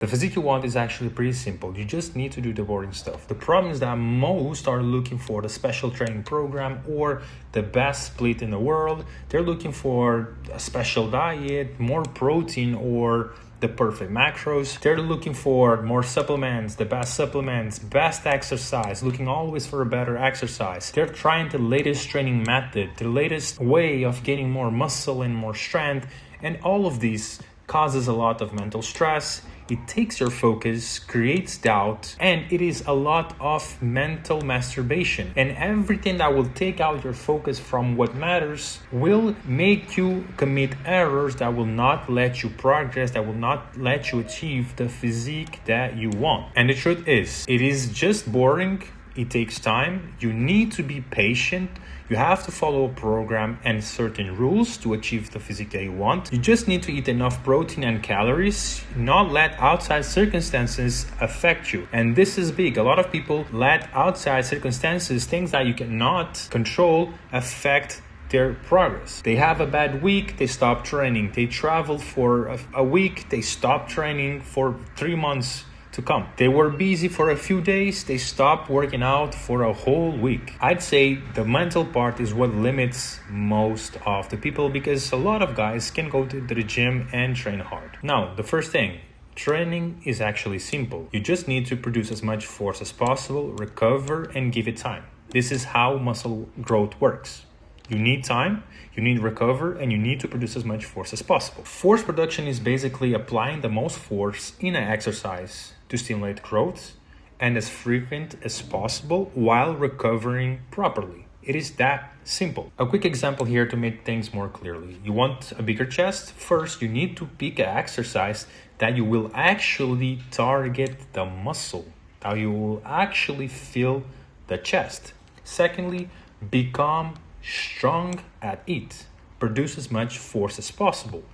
The physique you want is actually pretty simple. You just need to do the boring stuff. The problem is that most are looking for the special training program or the best split in the world. They're looking for a special diet, more protein, or the perfect macros. They're looking for more supplements, the best supplements, best exercise, looking always for a better exercise. They're trying the latest training method, the latest way of getting more muscle and more strength. And all of these causes a lot of mental stress. It takes your focus, creates doubt, and it is a lot of mental masturbation. And everything that will take out your focus from what matters will make you commit errors that will not let you progress, that will not let you achieve the physique that you want. And the truth is, it is just boring. It takes time. You need to be patient. You have to follow a program and certain rules to achieve the physique that you want. You just need to eat enough protein and calories, not let outside circumstances affect you. And this is big. A lot of people let outside circumstances, things that you cannot control, affect their progress. They have a bad week, they stop training. They travel for a week, they stop training for 3 months to come. They were busy for a few days, they stopped working out for a whole week. I'd say the mental part is what limits most of the people, because a lot of guys can go to the gym and train hard. Now, the first thing, training is actually simple. You just need to produce as much force as possible, recover, and give it time. This is how muscle growth works. You need time, you need recover, and you need to produce as much force as possible. Force production is basically applying the most force in an exercise to stimulate growth and as frequent as possible while recovering properly. It is that simple. A quick example here to make things more clearly. You want a bigger chest? First, you need to pick an exercise that you will actually target the muscle, that you will actually feel the chest. Secondly, become strong at it. Produce as much force as possible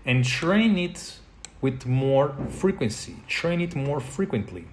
and train it with more frequency. Train it more frequently.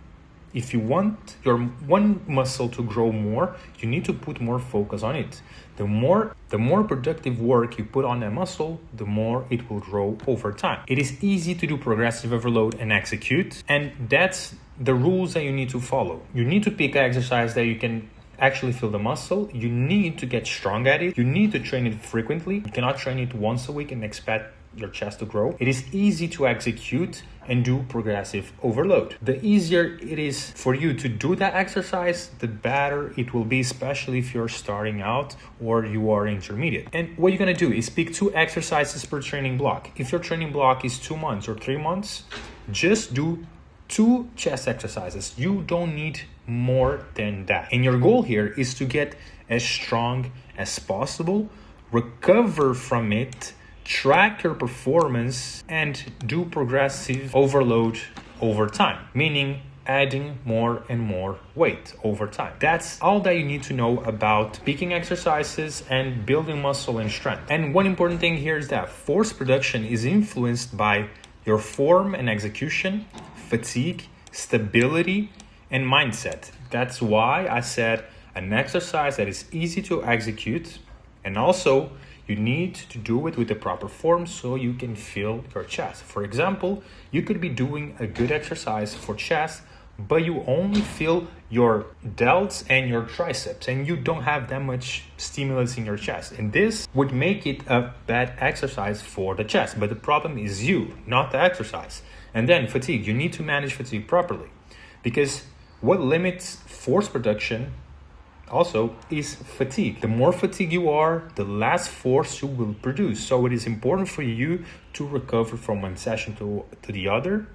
If you want your one muscle to grow more, you need to put more focus on it. The more productive work you put on that muscle, the more it will grow over time. It is easy to do progressive overload and execute, and that's the rules that you need to follow. You need to pick an exercise that you can actually feel the muscle. You need to get strong at it. You need to train it frequently. You cannot train it once a week and expect your chest to grow. It is easy to execute and do progressive overload. The easier it is for you to do that exercise, the better it will be, especially if you're starting out or you are intermediate. And what you're gonna do is pick 2 exercises per training block. If your training block is 2 months or 3 months, just do 2 chest exercises. You don't need more than that. And your goal here is to get as strong as possible, recover from it, track your performance, and do progressive overload over time, meaning adding more and more weight over time. That's all that you need to know about picking exercises and building muscle and strength. And one important thing here is that force production is influenced by your form and execution, fatigue, stability, and mindset. That's why I said an exercise that is easy to execute, and also you need to do it with the proper form so you can feel your chest. For example, you could be doing a good exercise for chest, but you only feel your delts and your triceps, and you don't have that much stimulus in your chest. And this would make it a bad exercise for the chest. But the problem is you, not the exercise. And then fatigue. You need to manage fatigue properly, because what limits force production also is fatigue. The more fatigued you are, the less force you will produce. So it is important for you to recover from one session to the other.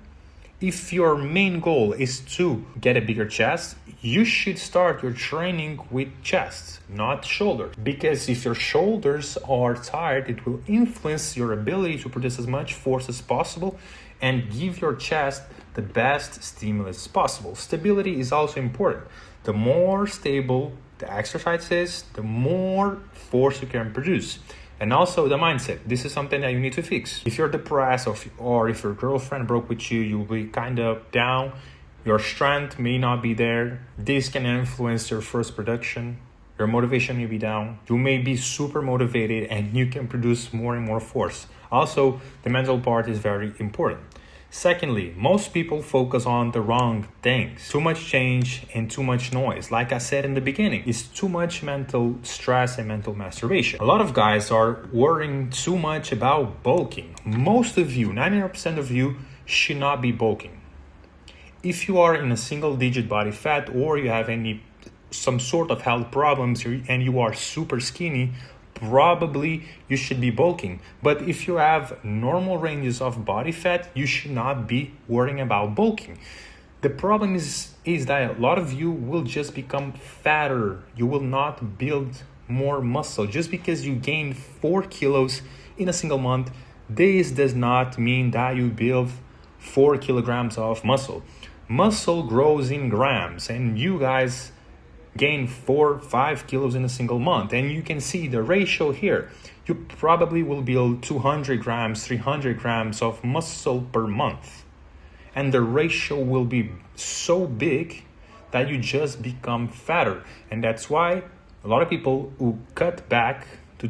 If your main goal is to get a bigger chest, you should start your training with chest, not shoulders. Because if your shoulders are tired, it will influence your ability to produce as much force as possible and give your chest the best stimulus possible. Stability is also important. The more stable the exercise is, the more force you can produce. And also the mindset. This is something that you need to fix. If you're depressed or if your girlfriend broke with you, you'll be kind of down. Your strength may not be there. This can influence your first production. Your motivation may be down. You may be super motivated and you can produce more and more force. Also, the mental part is very important. Secondly, most people focus on the wrong things. Too much change and too much noise. Like I said in the beginning, it's too much mental stress and mental masturbation. A lot of guys are worrying too much about bulking. Most of you, 99% of you, should not be bulking. If you are in a single-digit body fat or you have some sort of health problems and you are super skinny, probably you should be bulking. But if you have normal ranges of body fat, you should not be worrying about bulking. The problem is that a lot of you will just become fatter. You will not build more muscle. Just because you gain 4 kilos in a single month, this does not mean that you build 4 kilograms of muscle. Muscle grows in grams, and you guys gain 4-5 kilos in a single month, and you can see the ratio here. You probably will build 200 grams, 300 grams of muscle per month, and the ratio will be so big that you just become fatter. And that's why a lot of people who cut back to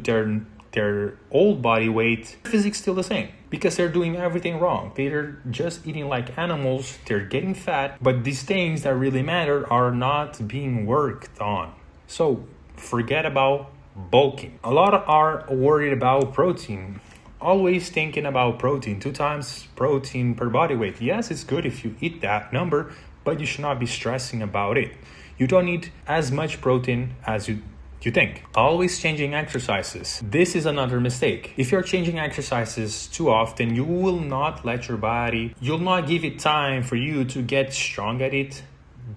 their old body weight, physique still the same, because they're doing everything wrong. They're just eating like animals, they're getting fat, but these things that really matter are not being worked on. So forget about bulking. A lot are worried about protein, always thinking about protein, 2 times protein per body weight. Yes, it's good if you eat that number, but you should not be stressing about it. You don't need as much protein as you think. Always changing exercises. This is another mistake. If you're changing exercises too often, you will not let your body, you'll not give it time for you to get strong at it,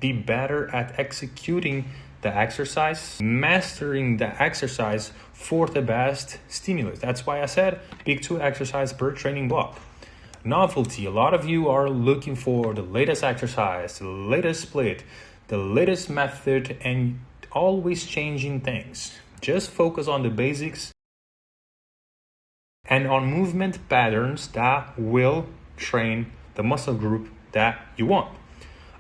be better at executing the exercise, mastering the exercise for the best stimulus. That's why I said pick 2 exercises per training block. Novelty. A lot of you are looking for the latest exercise, the latest split, the latest method, and always changing things. Just focus on the basics and on movement patterns that will train the muscle group that you want.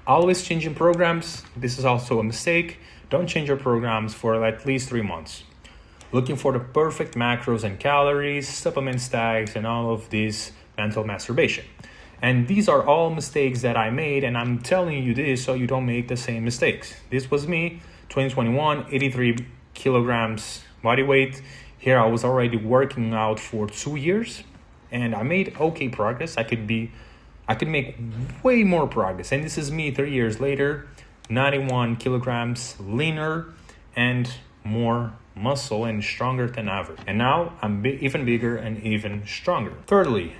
Always changing programs. This is also a mistake. Don't change your programs for at least 3 months. Looking for the perfect macros and calories, supplement stacks, and all of this mental masturbation. And these are all mistakes that I made, and I'm telling you this so you don't make the same mistakes. This was me, 2021, 83 kilograms body weight. Here I was already working out for 2 years, and I made okay progress. I could make way more progress. And this is me 3 years later, 91 kilograms leaner and more muscle and stronger than ever. And now I'm even bigger and even stronger. Thirdly,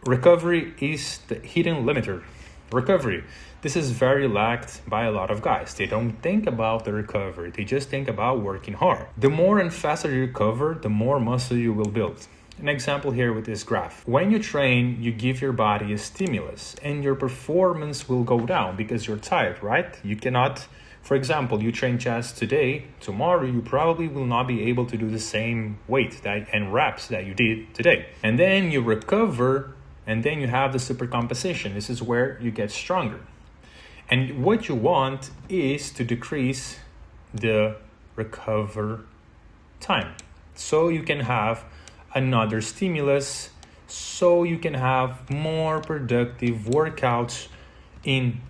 recovery is the hidden limiter. Recovery. This is very lacked by a lot of guys. They don't think about the recovery. They just think about working hard. The more and faster you recover, the more muscle you will build. An example here with this graph. When you train, you give your body a stimulus and your performance will go down because you're tired, right? You cannot, for example, you train chest today, tomorrow you probably will not be able to do the same weight and reps that you did today. And then you recover, and then you have the supercompensation. This is where you get stronger. And what you want is to decrease the recover time, so you can have another stimulus, so you can have more productive workouts in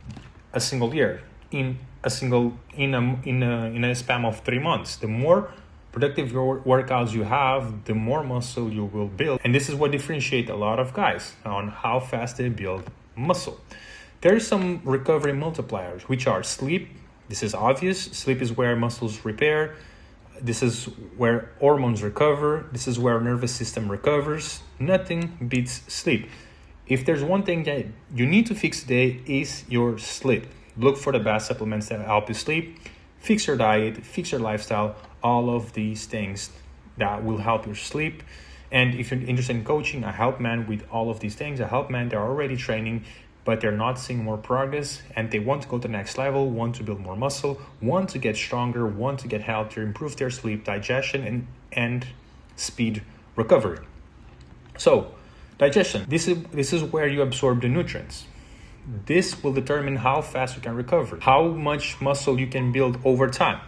a single year, in a span of 3 months. The more productive workouts you have, the more muscle you will build. And this is what differentiates a lot of guys on how fast they build muscle. There are some recovery multipliers, which are sleep. This is obvious. Sleep is where muscles repair. This is where hormones recover. This is where nervous system recovers. Nothing beats sleep. If there's one thing that you need to fix today is your sleep. Look for the best supplements that help you sleep. Fix your diet, fix your lifestyle, all of these things that will help your sleep. And if you're interested in coaching, I help men with all of these things. I help men that are already training, but they're not seeing more progress and they want to go to the next level, want to build more muscle, want to get stronger, want to get healthier, improve their sleep, digestion, and speed recovery. So, digestion, this is where you absorb the nutrients. This will determine how fast you can recover, how much muscle you can build over time.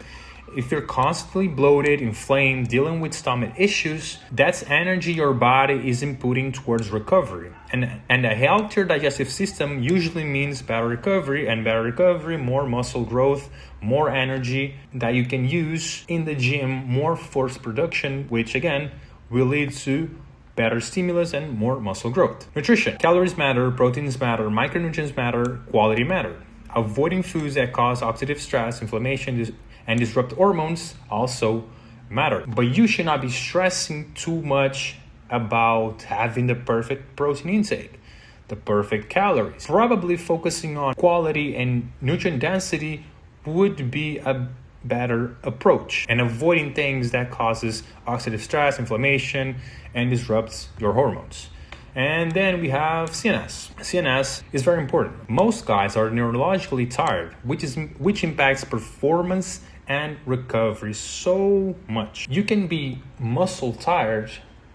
If you're constantly bloated, inflamed, dealing with stomach issues, that's energy your body is inputting towards recovery. And a healthier digestive system usually means better recovery, and better recovery, more muscle growth, more energy that you can use in the gym, more force production, which again will lead to better stimulus and more muscle growth. Nutrition. Calories matter, proteins matter, micronutrients matter, quality matter. Avoiding foods that cause oxidative stress, inflammation, and disrupt hormones also matter. But you should not be stressing too much about having the perfect protein intake, the perfect calories. Probably focusing on quality and nutrient density would be a better approach, and avoiding things that causes oxidative stress, inflammation, and disrupts your hormones. And then we have CNS. CNS is very important. Most guys are neurologically tired, which impacts performance and recovery so much. You can be muscle tired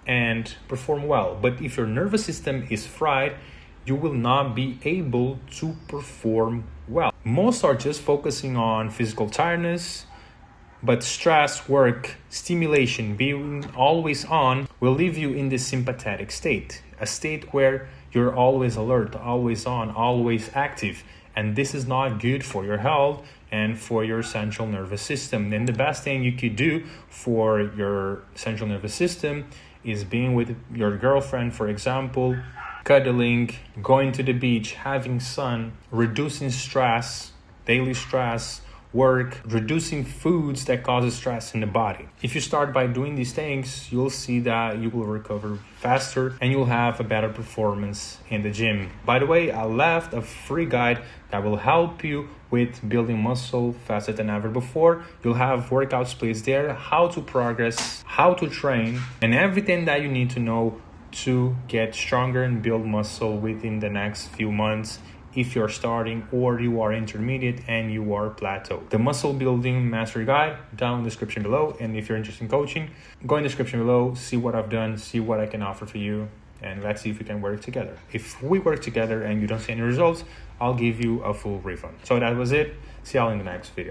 and perform well, but if your nervous system is fried, you will not be able to perform well. Most are just focusing on physical tiredness, but stress, work, stimulation, being always on will leave you in this sympathetic state, a state where you're always alert, always on, always active. And this is not good for your health and for your central nervous system. Then the best thing you could do for your central nervous system is being with your girlfriend, for example, cuddling, going to the beach, having sun, reducing stress, daily stress, work, reducing foods that causes stress in the body. If you start by doing these things, you'll see that you will recover faster and you'll have a better performance in the gym. By the way, I left a free guide that will help you with building muscle faster than ever before. You'll have workout splits there, how to progress, how to train, and everything that you need to know to get stronger and build muscle within the next few months if you're starting or you are intermediate and you are plateau. The muscle building mastery guide down in the description below, and if you're interested in coaching, go in the description below, see what I've done, see what I can offer for you, and let's see if we can work together. If we work together and you don't see any results, I'll give you a full refund. So that was it. See y'all in the next video.